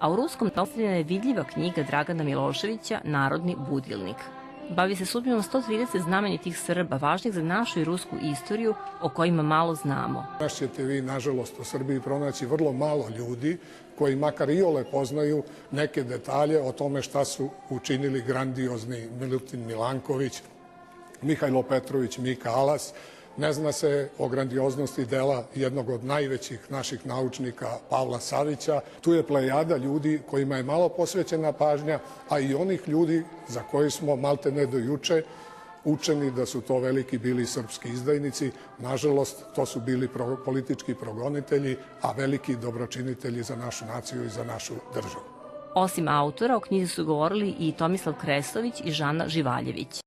a u ruskom predstavljena je vidljiva knjiga Dragana Miloševića Narodni budilnik. Bavi se sudbinom 130 znamenitih Srba, važnih za našu i rusku istoriju, o kojima malo znamo. Danas ćete vi, nažalost, u Srbiji pronaći vrlo malo ljudi koji makar iole poznaju neke detalje o tome šta su učinili grandiozni Milutin Milanković, Mihajlo Petrović, Mika Alas. Ne zna se o grandioznosti dela jednog od najvećih naših naučnika, Pavla Savića. Tu je plejada ljudi kojima je malo posvećena pažnja, a i onih ljudi za koje smo malte ne do juče učeni da su to veliki bili srpski izdajnici. Nažalost, to su bili politički progonitelji, a veliki dobročinitelji za našu naciju i za našu državu. Osim autora, o knjizi su govorili i Tomislav Kresović i Žana Živaljević.